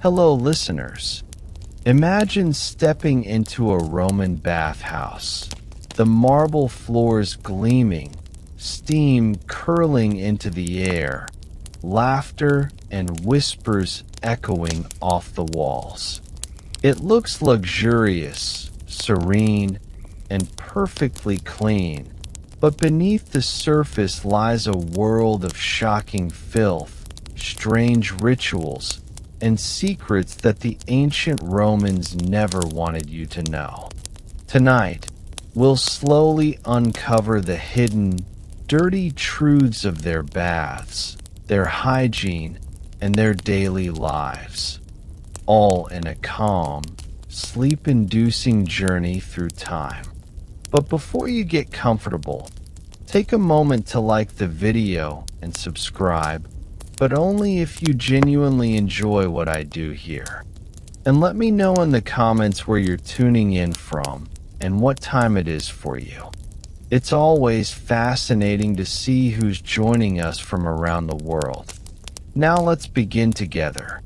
Hello, listeners. Imagine stepping into a Roman bathhouse, the marble floors gleaming, steam curling into the air, laughter and whispers echoing off the walls. It looks luxurious, serene, and perfectly clean, but beneath the surface lies a world of shocking filth, strange rituals, and secrets that the ancient Romans never wanted you to know. Tonight, we'll slowly uncover the hidden, dirty truths of their baths, their hygiene, and their daily lives, all in a calm, sleep-inducing journey through time. But before you get comfortable, take a moment to like the video and subscribe, but only if you genuinely enjoy what I do here. And let me know in the comments where you're tuning in from and what time it is for you. It's always fascinating to see who's joining us from around the world. Now let's begin together.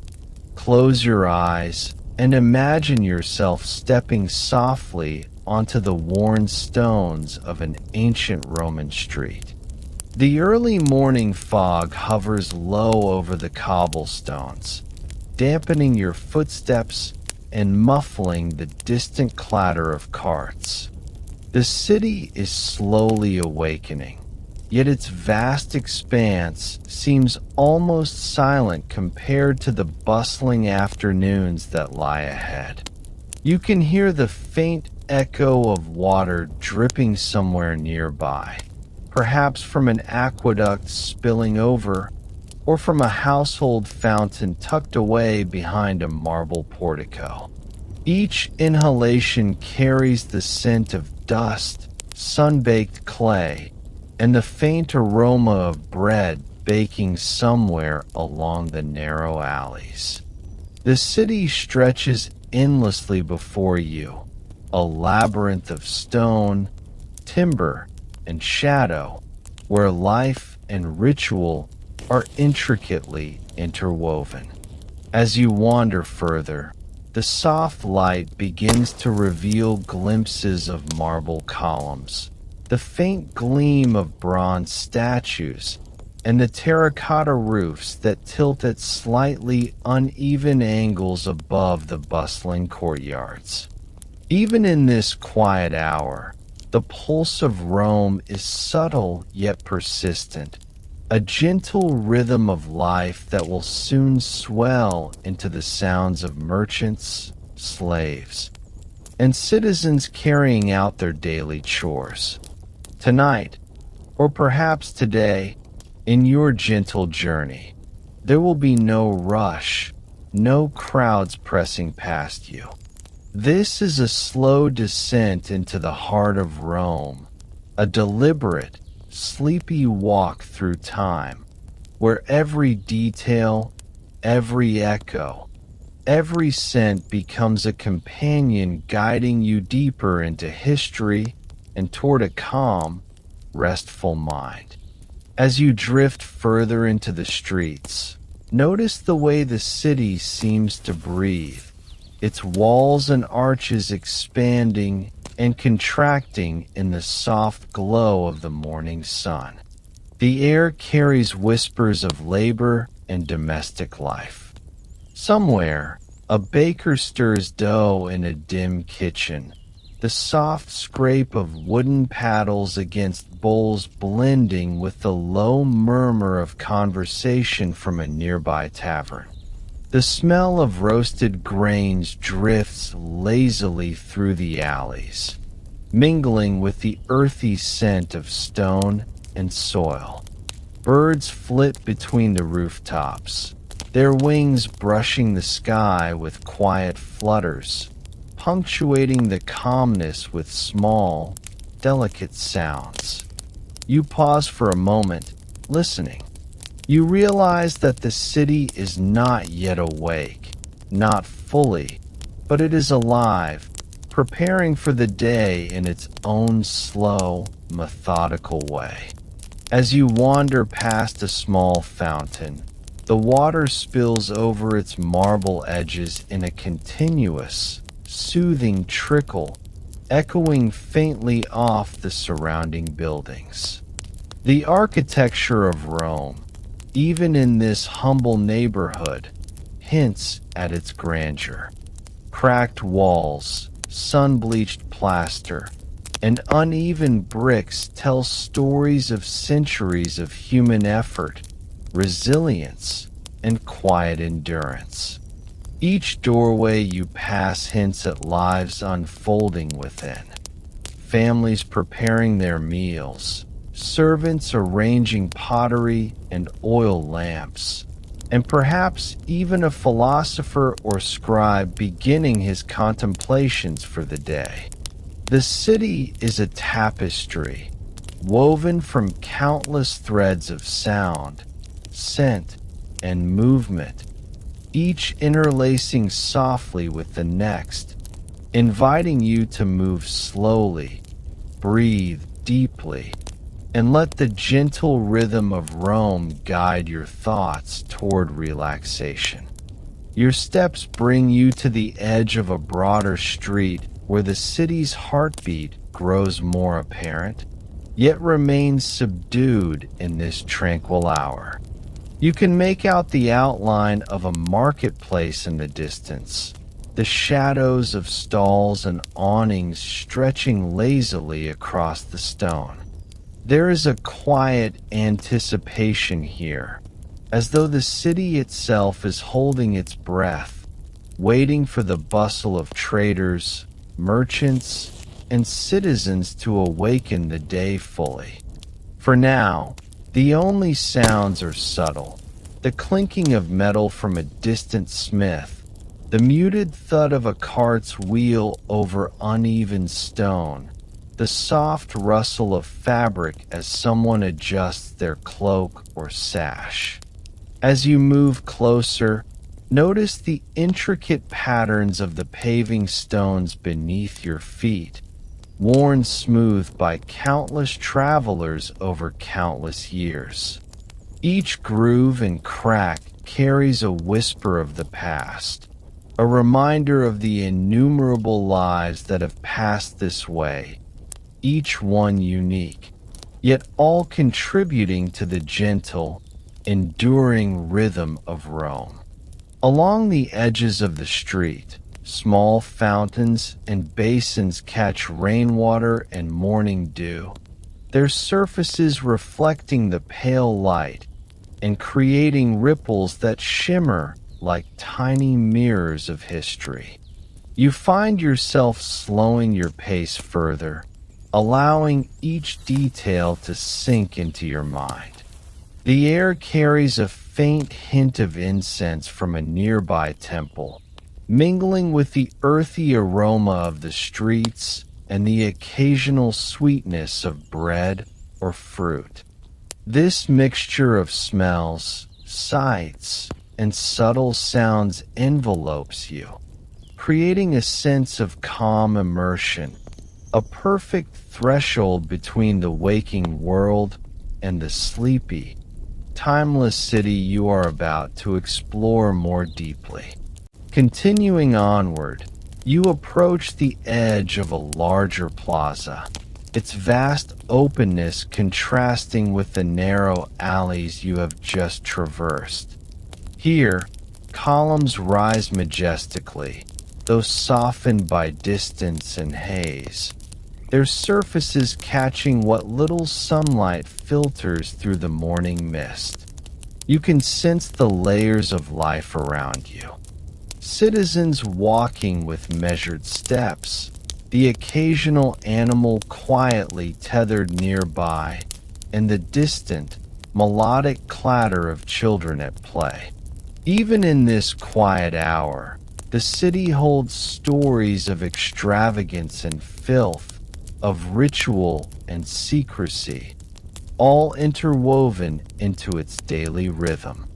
Close your eyes and imagine yourself stepping softly onto the worn stones of an ancient Roman street. The early morning fog hovers low over the cobblestones, dampening your footsteps and muffling the distant clatter of carts. The city is slowly awakening, yet its vast expanse seems almost silent compared to the bustling afternoons that lie ahead. You can hear the faint echo of water dripping somewhere nearby, perhaps from an aqueduct spilling over, or from a household fountain tucked away behind a marble portico. Each inhalation carries the scent of dust, sun-baked clay, and the faint aroma of bread baking somewhere along the narrow alleys. The city stretches endlessly before you, a labyrinth of stone, timber, and shadow, where life and ritual are intricately interwoven. As you wander further, the soft light begins to reveal glimpses of marble columns, the faint gleam of bronze statues, and the terracotta roofs that tilt at slightly uneven angles above the bustling courtyards. Even in this quiet hour, the pulse of Rome is subtle yet persistent, a gentle rhythm of life that will soon swell into the sounds of merchants, slaves, and citizens carrying out their daily chores. Tonight, or perhaps today, in your gentle journey, there will be no rush, no crowds pressing past you. This is a slow descent into the heart of Rome, a deliberate, sleepy walk through time, where every detail, every echo, every scent becomes a companion guiding you deeper into history and toward a calm, restful mind. As you drift further into the streets, notice the way the city seems to breathe, its walls and arches expanding and contracting in the soft glow of the morning sun. The air carries whispers of labor and domestic life. Somewhere, a baker stirs dough in a dim kitchen, the soft scrape of wooden paddles against bowls blending with the low murmur of conversation from a nearby tavern. The smell of roasted grains drifts lazily through the alleys, mingling with the earthy scent of stone and soil. Birds flit between the rooftops, their wings brushing the sky with quiet flutters, punctuating the calmness with small, delicate sounds. You pause for a moment, listening. You realize that the city is not yet awake, not fully, but it is alive, preparing for the day in its own slow, methodical way. As you wander past a small fountain, The water spills over its marble edges in a continuous, soothing trickle, echoing faintly off the surrounding buildings. The architecture of Rome, even in this humble neighborhood, hints at its grandeur. Cracked walls, sun-bleached plaster, and uneven bricks tell stories of centuries of human effort, resilience, and quiet endurance. Each doorway you pass hints at lives unfolding within. Families preparing their meals, servants arranging pottery and oil lamps, and perhaps even a philosopher or scribe beginning his contemplations for the day. The city is a tapestry, woven from countless threads of sound, scent, and movement, each interlacing softly with the next, inviting you to move slowly, breathe deeply, and let the gentle rhythm of Rome guide your thoughts toward relaxation. Your steps bring you to the edge of a broader street where the city's heartbeat grows more apparent, yet remains subdued in this tranquil hour. You can make out the outline of a marketplace in the distance, the shadows of stalls and awnings stretching lazily across the stone. There is a quiet anticipation here, as though the city itself is holding its breath, waiting for the bustle of traders, merchants, and citizens to awaken the day fully. For now, the only sounds are subtle: the clinking of metal from a distant smith, the muted thud of a cart's wheel over uneven stone, the soft rustle of fabric as someone adjusts their cloak or sash. As you move closer, notice the intricate patterns of the paving stones beneath your feet, worn smooth by countless travelers over countless years. Each groove and crack carries a whisper of the past, a reminder of the innumerable lives that have passed this way, each one unique, yet all contributing to the gentle, enduring rhythm of Rome. Along the edges of the street, small fountains and basins catch rainwater and morning dew, their surfaces reflecting the pale light and creating ripples that shimmer like tiny mirrors of history. You find yourself slowing your pace further, allowing each detail to sink into your mind. The air carries a faint hint of incense from a nearby temple, mingling with the earthy aroma of the streets and the occasional sweetness of bread or fruit. This mixture of smells, sights, and subtle sounds envelopes you, creating a sense of calm immersion, a perfect threshold between the waking world and the sleepy, timeless city you are about to explore more deeply. Continuing onward, you approach the edge of a larger plaza, its vast openness contrasting with the narrow alleys you have just traversed. Here, columns rise majestically, though softened by distance and haze, their surfaces catching what little sunlight filters through the morning mist. You can sense the layers of life around you. Citizens walking with measured steps, the occasional animal quietly tethered nearby, and the distant, melodic clatter of children at play. Even in this quiet hour, the city holds stories of extravagance and filth, of ritual and secrecy, all interwoven into its daily rhythm.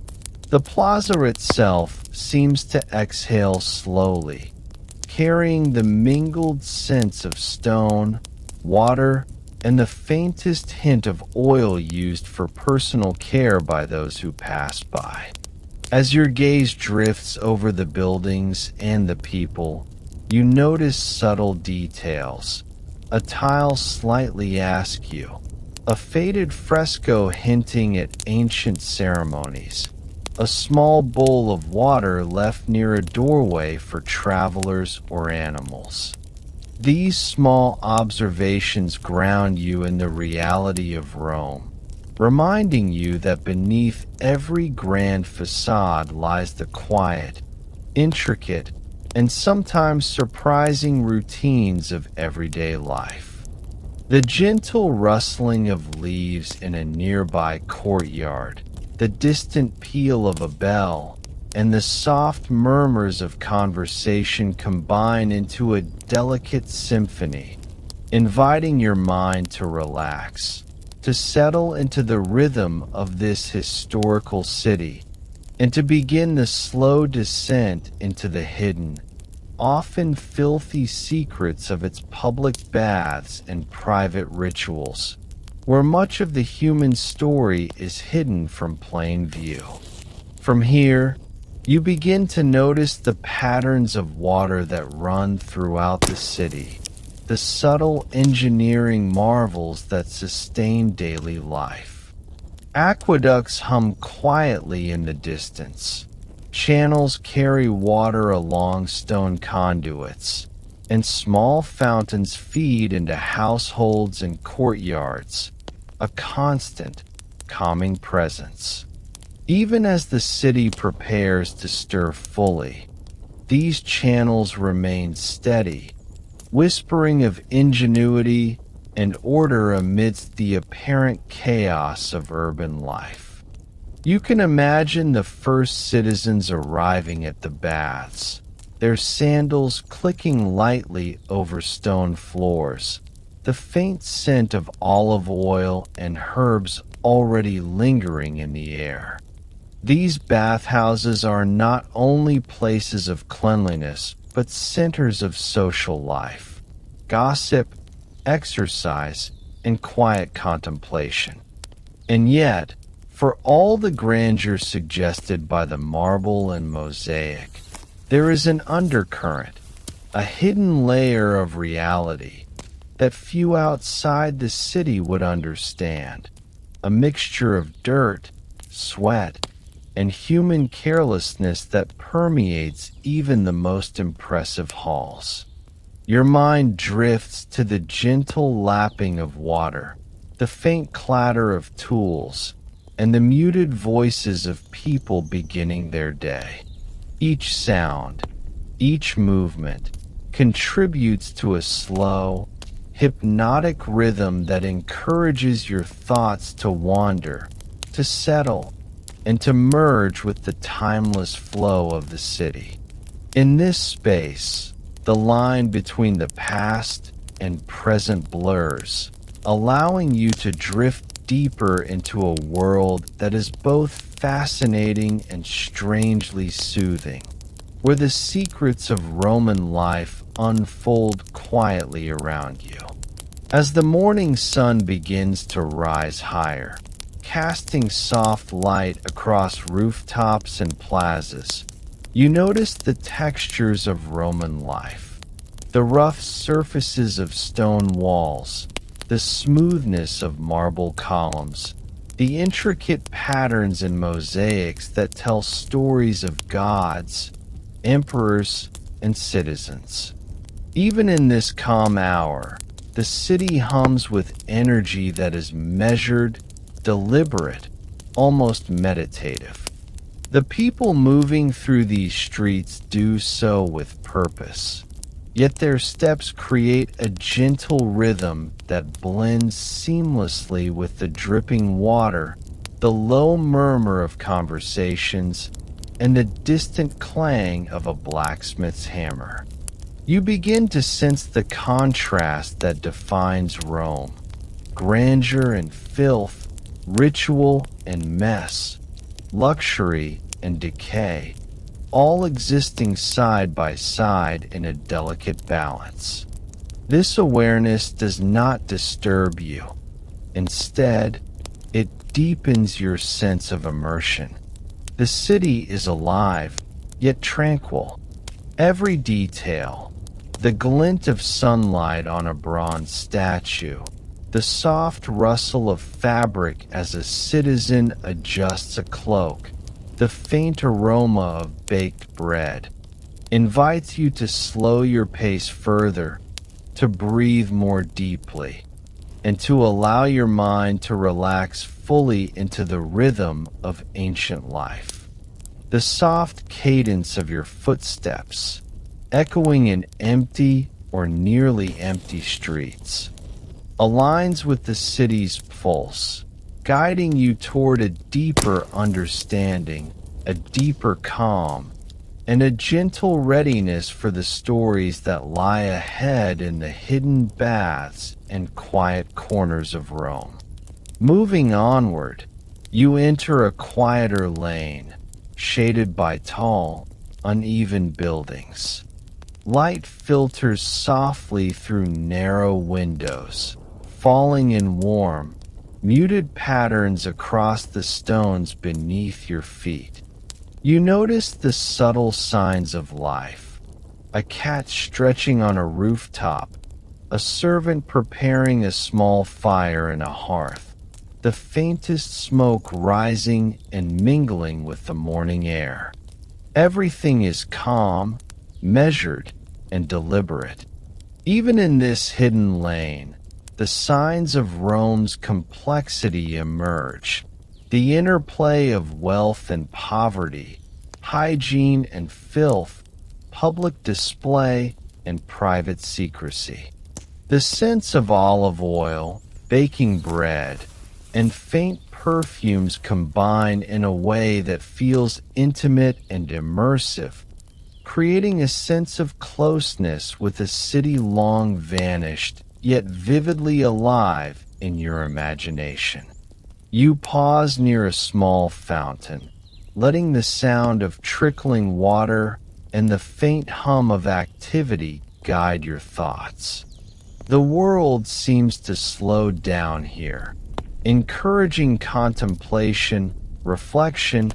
The plaza itself seems to exhale slowly, carrying the mingled scents of stone, water, and the faintest hint of oil used for personal care by those who pass by. As your gaze drifts over the buildings and the people, you notice subtle details. A tile slightly askew, a faded fresco hinting at ancient ceremonies, a small bowl of water left near a doorway for travelers or animals. These small observations ground you in the reality of Rome, reminding you that beneath every grand facade lies the quiet, intricate, and sometimes surprising routines of everyday life. The gentle rustling of leaves in a nearby courtyard, the distant peal of a bell, and the soft murmurs of conversation combine into a delicate symphony, inviting your mind to relax, to settle into the rhythm of this historical city, and to begin the slow descent into the hidden, often filthy secrets of its public baths and private rituals, where much of the human story is hidden from plain view. From here, you begin to notice the patterns of water that run throughout the city, the subtle engineering marvels that sustain daily life. Aqueducts hum quietly in the distance. Channels carry water along stone conduits, and small fountains feed into households and courtyards, a constant, calming presence. Even as the city prepares to stir fully, these channels remain steady, whispering of ingenuity and order amidst the apparent chaos of urban life. You can imagine the first citizens arriving at the baths, their sandals clicking lightly over stone floors, the faint scent of olive oil and herbs already lingering in the air. These bathhouses are not only places of cleanliness, but centers of social life, gossip, exercise, and quiet contemplation. And yet, for all the grandeur suggested by the marble and mosaic, there is an undercurrent, a hidden layer of reality that few outside the city would understand, a mixture of dirt, sweat, and human carelessness that permeates even the most impressive halls. Your mind drifts to the gentle lapping of water, the faint clatter of tools, and the muted voices of people beginning their day. Each sound, each movement, contributes to a slow, hypnotic rhythm that encourages your thoughts to wander, to settle, and to merge with the timeless flow of the city. In this space, the line between the past and present blurs, allowing you to drift deeper into a world that is both fascinating and strangely soothing, where the secrets of Roman life unfold quietly around you. As the morning sun begins to rise higher, casting soft light across rooftops and plazas, you notice the textures of Roman life, the rough surfaces of stone walls, the smoothness of marble columns, the intricate patterns and mosaics that tell stories of gods, emperors, and citizens. Even in this calm hour, the city hums with energy that is measured, deliberate, almost meditative. The people moving through these streets do so with purpose, yet their steps create a gentle rhythm that blends seamlessly with the dripping water, the low murmur of conversations, and the distant clang of a blacksmith's hammer. You begin to sense the contrast that defines Rome: grandeur and filth, ritual and mess, luxury and decay, all existing side by side in a delicate balance. This awareness does not disturb you. Instead, it deepens your sense of immersion. The city is alive, yet tranquil. Every detail, the glint of sunlight on a bronze statue, the soft rustle of fabric as a citizen adjusts a cloak, the faint aroma of baked bread, invites you to slow your pace further, to breathe more deeply, and to allow your mind to relax fully into the rhythm of ancient life. The soft cadence of your footsteps, echoing in empty or nearly empty streets, aligns with the city's pulse, guiding you toward a deeper understanding, a deeper calm, and a gentle readiness for the stories that lie ahead in the hidden baths and quiet corners of Rome. Moving onward, you enter a quieter lane, shaded by tall, uneven buildings. Light filters softly through narrow windows, falling in warm, muted patterns across the stones beneath your feet. You notice the subtle signs of life: a cat stretching on a rooftop, a servant preparing a small fire in a hearth, the faintest smoke rising and mingling with the morning air. Everything is calm, measured, and deliberate. Even in this hidden lane, the signs of Rome's complexity emerge: the interplay of wealth and poverty, hygiene and filth, public display and private secrecy. The scents of olive oil, baking bread, and faint perfumes combine in a way that feels intimate and immersive, creating a sense of closeness with a city long vanished, yet vividly alive in your imagination. You pause near a small fountain, letting the sound of trickling water and the faint hum of activity guide your thoughts. The world seems to slow down here, encouraging contemplation, reflection,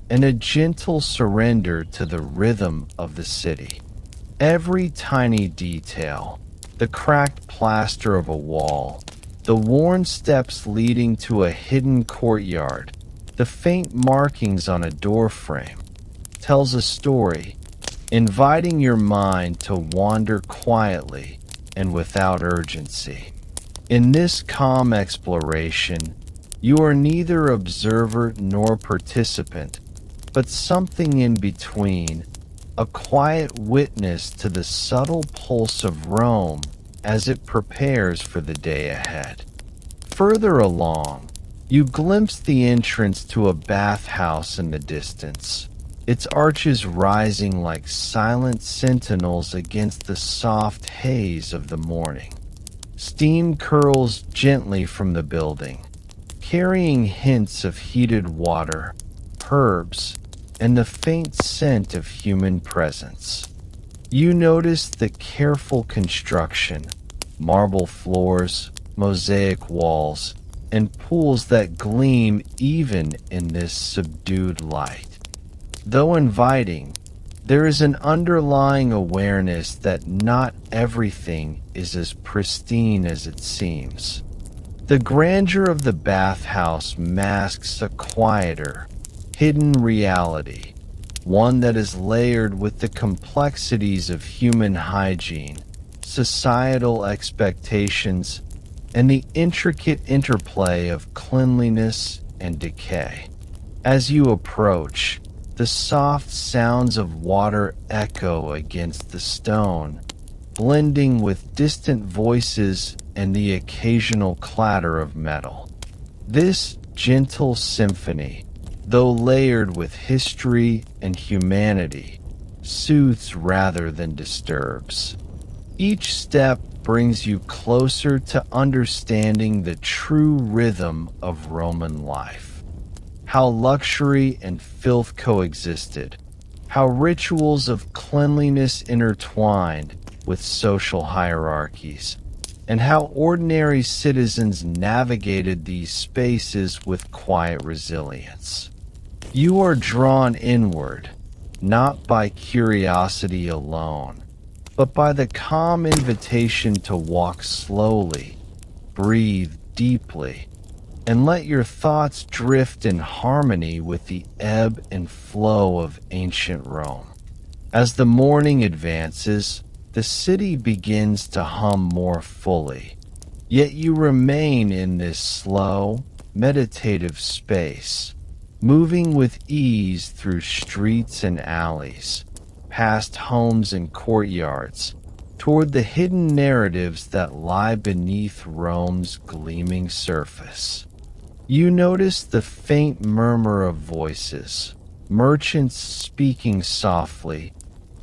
and a gentle surrender to the rhythm of the city. Every tiny detail, the cracked plaster of a wall, the worn steps leading to a hidden courtyard, the faint markings on a doorframe, tells a story, inviting your mind to wander quietly and without urgency. In this calm exploration, you are neither observer nor participant, but something in between, a quiet witness to the subtle pulse of Rome as it prepares for the day ahead. Further along, you glimpse the entrance to a bathhouse in the distance, its arches rising like silent sentinels against the soft haze of the morning. Steam curls gently from the building, carrying hints of heated water, herbs, and the faint scent of human presence. You notice the careful construction, marble floors, mosaic walls, and pools that gleam even in this subdued light. Though inviting, there is an underlying awareness that not everything is as pristine as it seems. The grandeur of the bathhouse masks a quieter, hidden reality, one that is layered with the complexities of human hygiene, societal expectations, and the intricate interplay of cleanliness and decay. As you approach, the soft sounds of water echo against the stone, blending with distant voices and the occasional clatter of metal. This gentle symphony, though layered with history and humanity, soothes rather than disturbs. Each step brings you closer to understanding the true rhythm of Roman life. How luxury and filth coexisted, how rituals of cleanliness intertwined with social hierarchies, and how ordinary citizens navigated these spaces with quiet resilience. You are drawn inward, not by curiosity alone, but by the calm invitation to walk slowly, breathe deeply, and let your thoughts drift in harmony with the ebb and flow of ancient Rome. As the morning advances, the city begins to hum more fully, yet you remain in this slow, meditative space, moving with ease through streets and alleys, past homes and courtyards, toward the hidden narratives that lie beneath Rome's gleaming surface. You notice the faint murmur of voices, merchants speaking softly,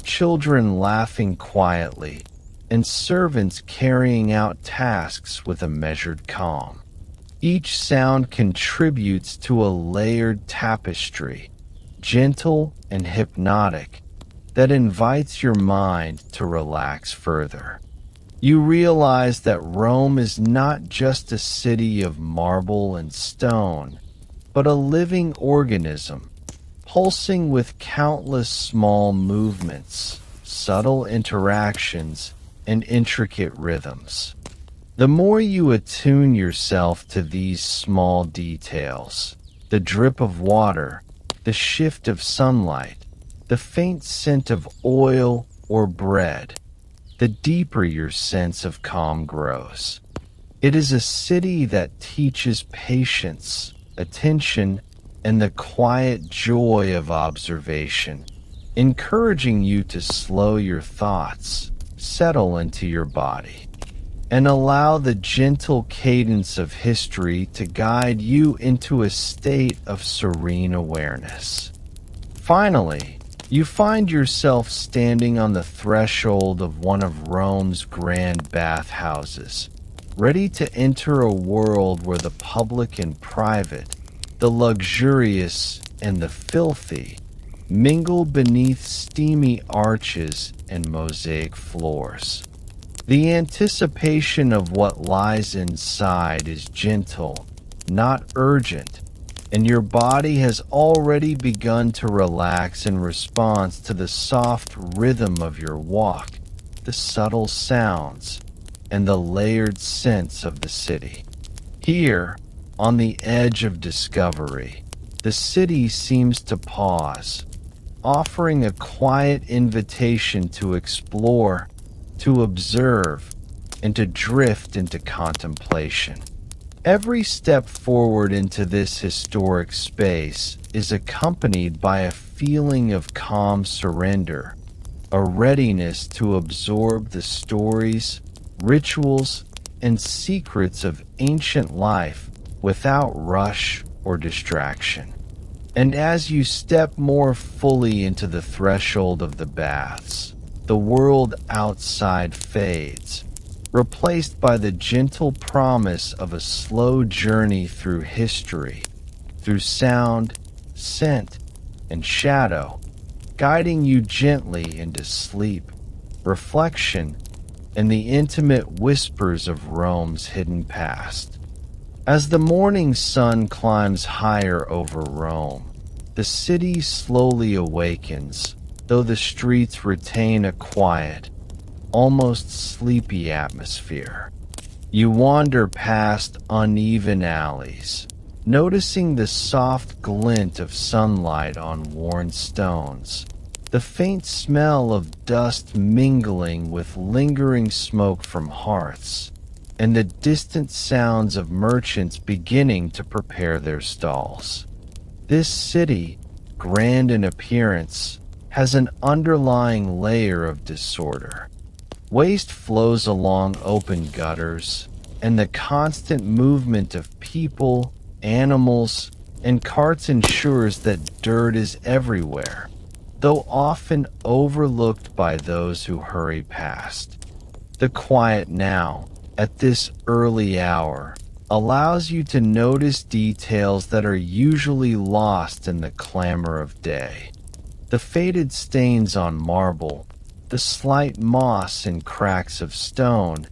children laughing quietly, and servants carrying out tasks with a measured calm. Each sound contributes to a layered tapestry, gentle and hypnotic, that invites your mind to relax further. You realize that Rome is not just a city of marble and stone, but a living organism, pulsing with countless small movements, subtle interactions, and intricate rhythms. The more you attune yourself to these small details, the drip of water, the shift of sunlight, the faint scent of oil or bread, the deeper your sense of calm grows. It is a city that teaches patience, attention, and the quiet joy of observation, encouraging you to slow your thoughts, settle into your body, and allow the gentle cadence of history to guide you into a state of serene awareness. Finally, you find yourself standing on the threshold of one of Rome's grand bathhouses, ready to enter a world where the public and private, the luxurious and the filthy, mingle beneath steamy arches and mosaic floors. The anticipation of what lies inside is gentle, not urgent, and your body has already begun to relax in response to the soft rhythm of your walk, the subtle sounds, and the layered scents of the city. Here, on the edge of discovery, the city seems to pause, offering a quiet invitation to explore, to observe, and to drift into contemplation. Every step forward into this historic space is accompanied by a feeling of calm surrender, a readiness to absorb the stories, rituals, and secrets of ancient life without rush or distraction. And as you step more fully into the threshold of the baths, the world outside fades, replaced by the gentle promise of a slow journey through history, through sound, scent, and shadow, guiding you gently into sleep, reflection, and the intimate whispers of Rome's hidden past. As the morning sun climbs higher over Rome, the city slowly awakens, though the streets retain a quiet, almost sleepy atmosphere. You wander past uneven alleys, noticing the soft glint of sunlight on worn stones, the faint smell of dust mingling with lingering smoke from hearths, and the distant sounds of merchants beginning to prepare their stalls. This city, grand in appearance, has an underlying layer of disorder. Waste flows along open gutters, and the constant movement of people, animals, and carts ensures that dirt is everywhere, though often overlooked by those who hurry past. The quiet now, at this early hour, allows you to notice details that are usually lost in the clamor of day. The faded stains on marble, the slight moss and cracks of stone,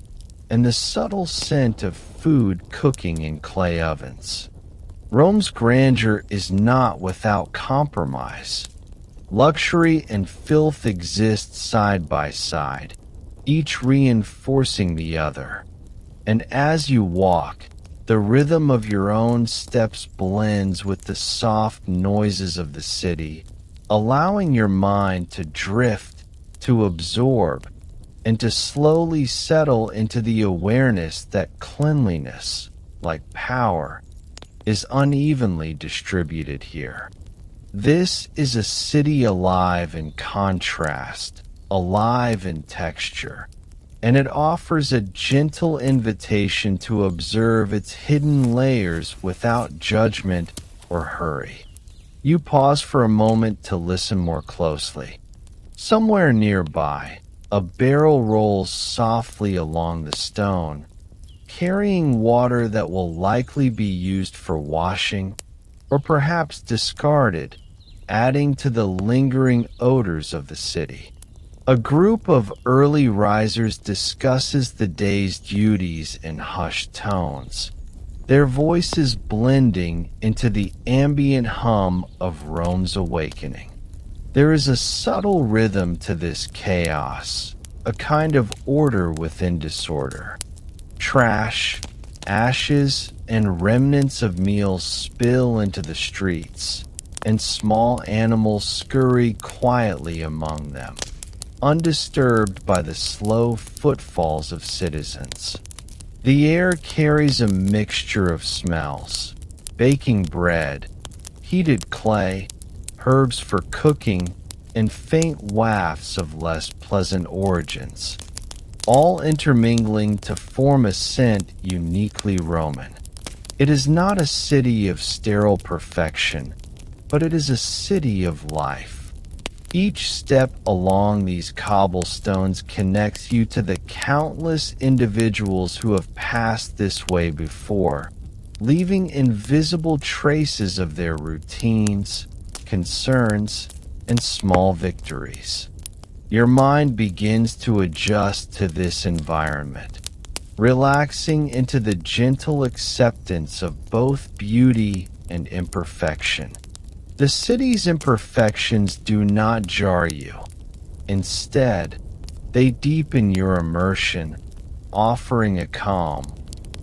and the subtle scent of food cooking in clay ovens. Rome's grandeur is not without compromise. Luxury and filth exist side by side, each reinforcing the other. And as you walk, the rhythm of your own steps blends with the soft noises of the city, allowing your mind to drift, to absorb, and to slowly settle into the awareness that cleanliness, like power, is unevenly distributed here. This is a city alive in contrast, alive in texture, and it offers a gentle invitation to observe its hidden layers without judgment or hurry. You pause for a moment to listen more closely. Somewhere nearby, a barrel rolls softly along the stone, carrying water that will likely be used for washing or perhaps discarded, adding to the lingering odors of the city. A group of early risers discusses the day's duties in hushed tones, their voices blending into the ambient hum of Rome's awakening. There is a subtle rhythm to this chaos, a kind of order within disorder. Trash, ashes, and remnants of meals spill into the streets, and small animals scurry quietly among them, undisturbed by the slow footfalls of citizens. The air carries a mixture of smells: baking bread, heated clay, herbs for cooking, and faint wafts of less pleasant origins, all intermingling to form a scent uniquely Roman. It is not a city of sterile perfection, but it is a city of life. Each step along these cobblestones connects you to the countless individuals who have passed this way before, leaving invisible traces of their routines, concerns, and small victories. Your mind begins to adjust to this environment, relaxing into the gentle acceptance of both beauty and imperfection. The city's imperfections do not jar you. Instead, they deepen your immersion, offering a calm,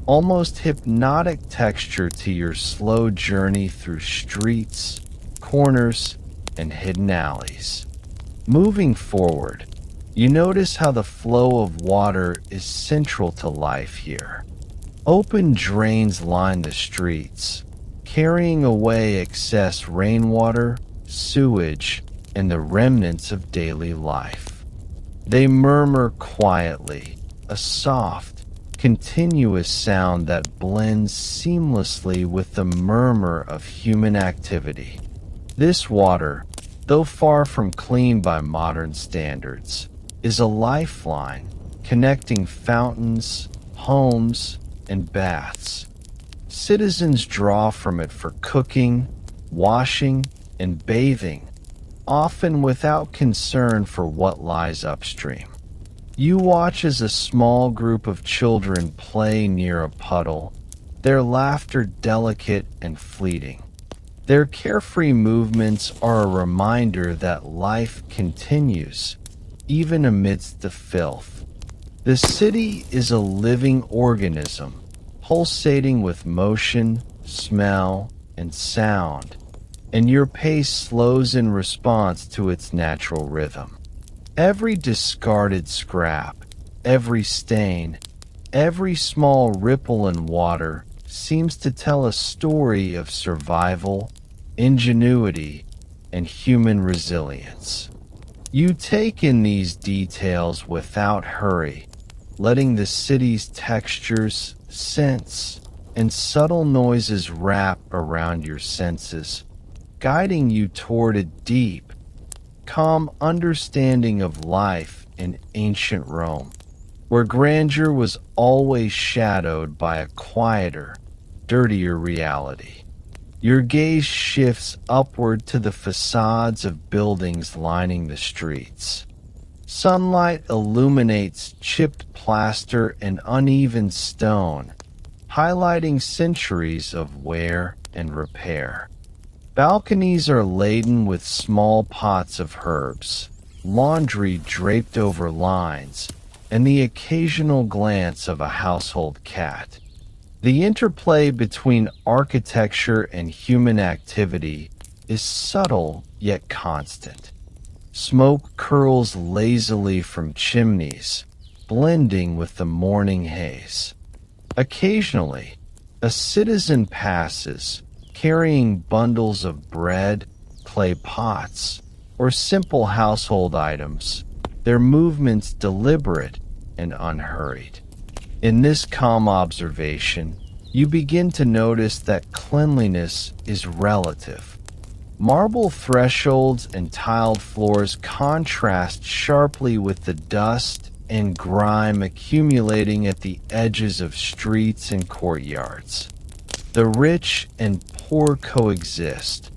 almost hypnotic texture to your slow journey through streets, corners, and hidden alleys. Moving forward, you notice how the flow of water is central to life here. Open drains line the streets, carrying away excess rainwater, sewage, and the remnants of daily life. They murmur quietly, a soft, continuous sound that blends seamlessly with the murmur of human activity. This water, though far from clean by modern standards, is a lifeline connecting fountains, homes, and baths. Citizens draw from it for cooking, washing, and bathing, often without concern for what lies upstream. You watch as a small group of children play near a puddle, their laughter delicate and fleeting. Their carefree movements are a reminder that life continues, even amidst the filth. The city is a living organism, pulsating with motion, smell, and sound, and your pace slows in response to its natural rhythm. Every discarded scrap, every stain, every small ripple in water seems to tell a story of survival, ingenuity, and human resilience. You take in these details without hurry, letting the city's textures, scents, and subtle noises wrap around your senses, guiding you toward a deep, calm understanding of life in ancient Rome, where grandeur was always shadowed by a quieter, dirtier reality. Your gaze shifts upward to the facades of buildings lining the streets. Sunlight illuminates chipped plaster and uneven stone, highlighting centuries of wear and repair. Balconies are laden with small pots of herbs, laundry draped over lines, and the occasional glance of a household cat. The interplay between architecture and human activity is subtle yet constant. Smoke curls lazily from chimneys, blending with the morning haze. Occasionally, a citizen passes, carrying bundles of bread, clay pots, or simple household items, their movements deliberate and unhurried. In this calm observation, you begin to notice that cleanliness is relative. Marble thresholds and tiled floors contrast sharply with the dust and grime accumulating at the edges of streets and courtyards. The rich and poor coexist,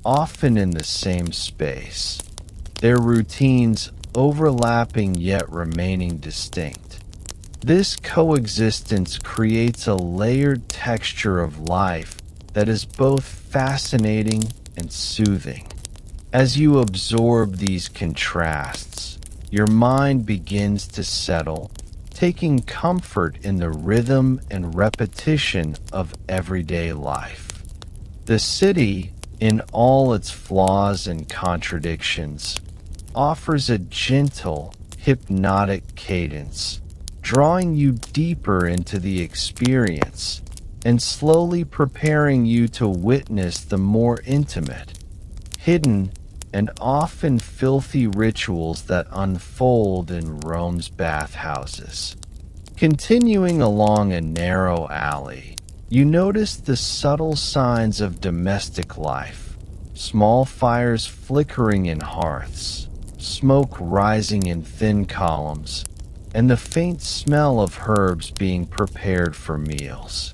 often in the same space, their routines overlapping yet remaining distinct. This coexistence creates a layered texture of life that is both fascinating and soothing. As you absorb these contrasts, your mind begins to settle, taking comfort in the rhythm and repetition of everyday life. The city, in all its flaws and contradictions, offers a gentle, hypnotic cadence, drawing you deeper into the experience and slowly preparing you to witness the more intimate, hidden, and often filthy rituals that unfold in Rome's bathhouses. Continuing along a narrow alley, you notice the subtle signs of domestic life: small fires flickering in hearths, smoke rising in thin columns, and the faint smell of herbs being prepared for meals.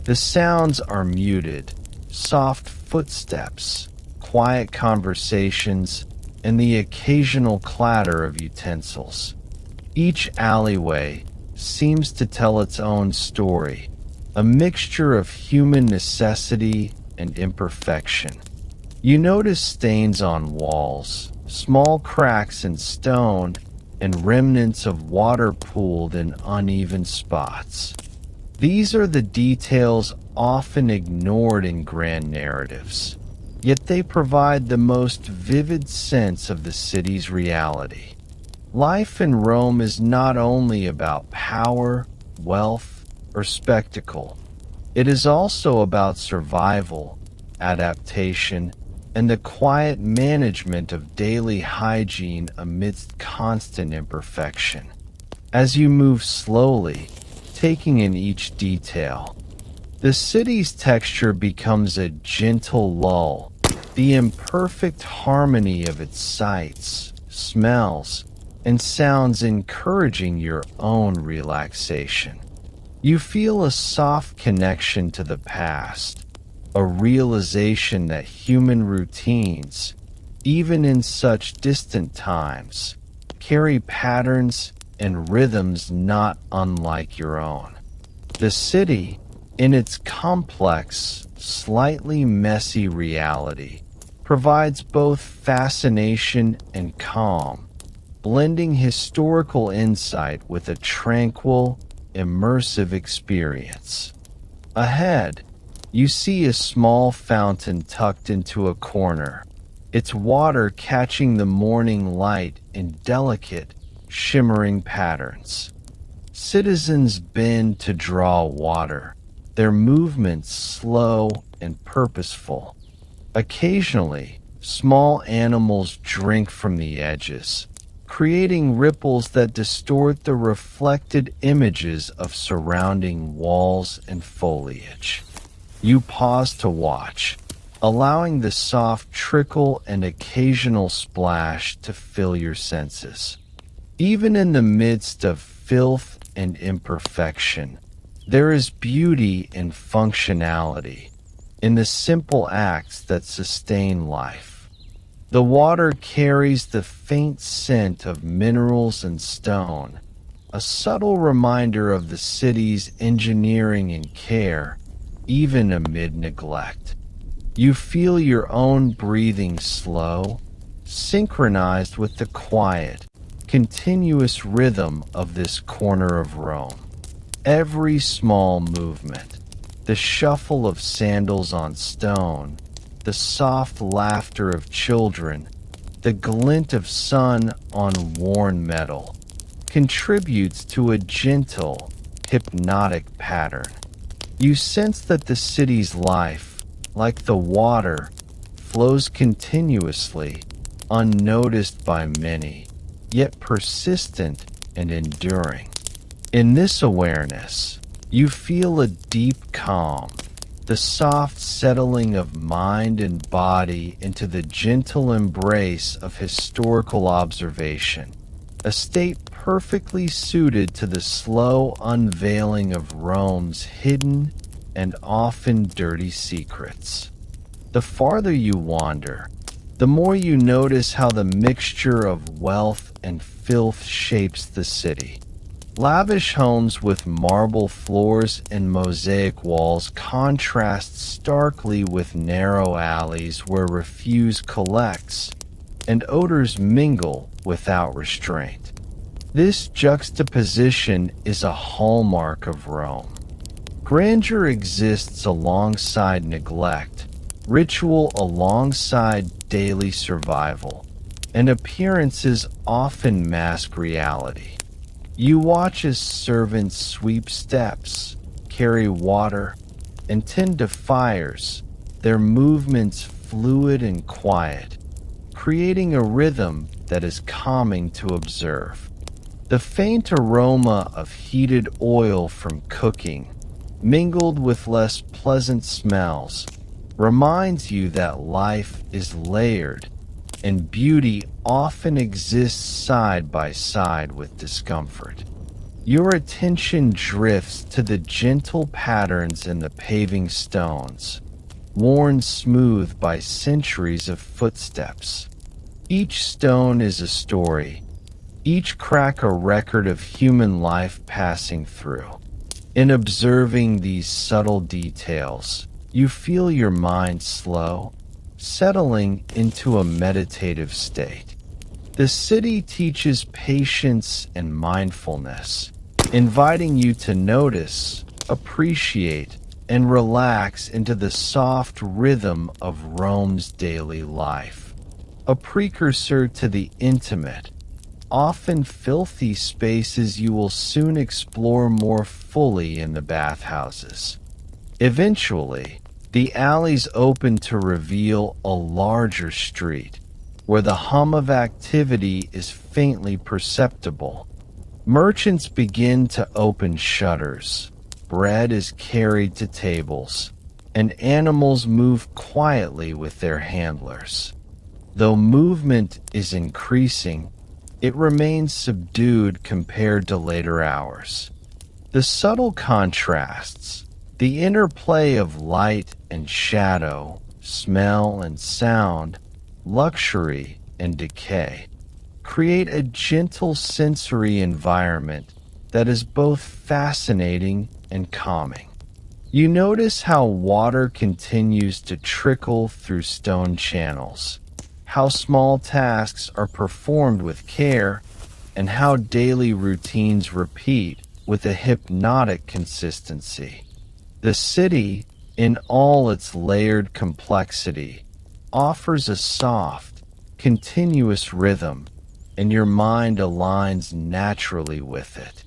The sounds are muted: soft footsteps, quiet conversations, and the occasional clatter of utensils. Each alleyway seems to tell its own story, a mixture of human necessity and imperfection. You notice stains on walls, small cracks in stone, and remnants of water pooled in uneven spots. These are the details often ignored in grand narratives, yet they provide the most vivid sense of the city's reality. Life in Rome is not only about power, wealth, or spectacle. It is also about survival, adaptation, and the quiet management of daily hygiene amidst constant imperfection. As you move slowly, taking in each detail, the city's texture becomes a gentle lull, the imperfect harmony of its sights, smells, and sounds encouraging your own relaxation. You feel a soft connection to the past, a realization that human routines, even in such distant times, carry patterns and rhythms not unlike your own. The city, in its complex, slightly messy reality, provides both fascination and calm, blending historical insight with a tranquil, immersive experience. Ahead, you see a small fountain tucked into a corner, its water catching the morning light in delicate, shimmering patterns. Citizens bend to draw water, their movements slow and purposeful. Occasionally, small animals drink from the edges, creating ripples that distort the reflected images of surrounding walls and foliage. You pause to watch, allowing the soft trickle and occasional splash to fill your senses. Even in the midst of filth and imperfection, there is beauty and functionality in the simple acts that sustain life. The water carries the faint scent of minerals and stone, a subtle reminder of the city's engineering and care, even amid neglect. You feel your own breathing slow, synchronized with the quiet, continuous rhythm of this corner of Rome. Every small movement, the shuffle of sandals on stone, the soft laughter of children, the glint of sun on worn metal, contributes to a gentle, hypnotic pattern. You sense that the city's life, like the water, flows continuously, unnoticed by many, yet persistent and enduring. In this awareness, you feel a deep calm, the soft settling of mind and body into the gentle embrace of historical observation, a state perfectly suited to the slow unveiling of Rome's hidden and often dirty secrets. The farther you wander, the more you notice how the mixture of wealth and filth shapes the city. Lavish homes with marble floors and mosaic walls contrast starkly with narrow alleys where refuse collects and odors mingle without restraint. This juxtaposition is a hallmark of Rome. Grandeur exists alongside neglect, ritual alongside daily survival, and appearances often mask reality. You watch as servants sweep steps, carry water, and tend to fires, their movements fluid and quiet, creating a rhythm that is calming to observe. The faint aroma of heated oil from cooking, mingled with less pleasant smells, reminds you that life is layered and beauty often exists side by side with discomfort. Your attention drifts to the gentle patterns in the paving stones, worn smooth by centuries of footsteps. Each stone is a story, each crack a record of human life passing through. In observing these subtle details, you feel your mind slow, settling into a meditative state. The city teaches patience and mindfulness, inviting you to notice, appreciate, and relax into the soft rhythm of Rome's daily life, a precursor to the intimate, often filthy spaces you will soon explore more fully in the bathhouses. Eventually, the alleys open to reveal a larger street, where the hum of activity is faintly perceptible. Merchants begin to open shutters, bread is carried to tables, and animals move quietly with their handlers. Though movement is increasing, it remains subdued compared to later hours. The subtle contrasts, the interplay of light and shadow, smell and sound, luxury and decay, create a gentle sensory environment that is both fascinating and calming. You notice how water continues to trickle through stone channels, how small tasks are performed with care, and how daily routines repeat with a hypnotic consistency. The city, in all its layered complexity, offers a soft, continuous rhythm, and your mind aligns naturally with it.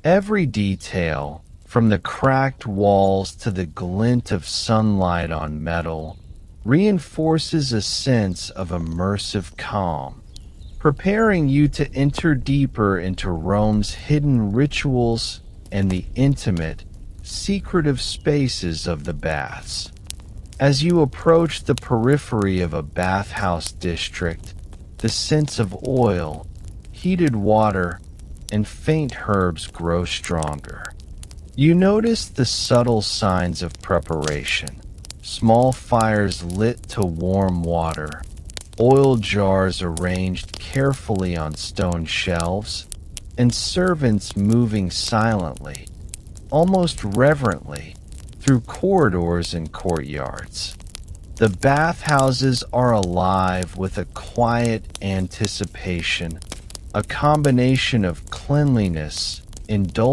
Every detail, from the cracked walls to the glint of sunlight on metal, reinforces a sense of immersive calm, preparing you to enter deeper into Rome's hidden rituals and the intimate, secretive spaces of the baths. As you approach the periphery of a bathhouse district, the scents of oil, heated water, and faint herbs grow stronger. You notice the subtle signs of preparation: small fires lit to warm water, oil jars arranged carefully on stone shelves, and servants moving silently, almost reverently, through corridors and courtyards. The bathhouses are alive with a quiet anticipation, a combination of cleanliness, indulgence,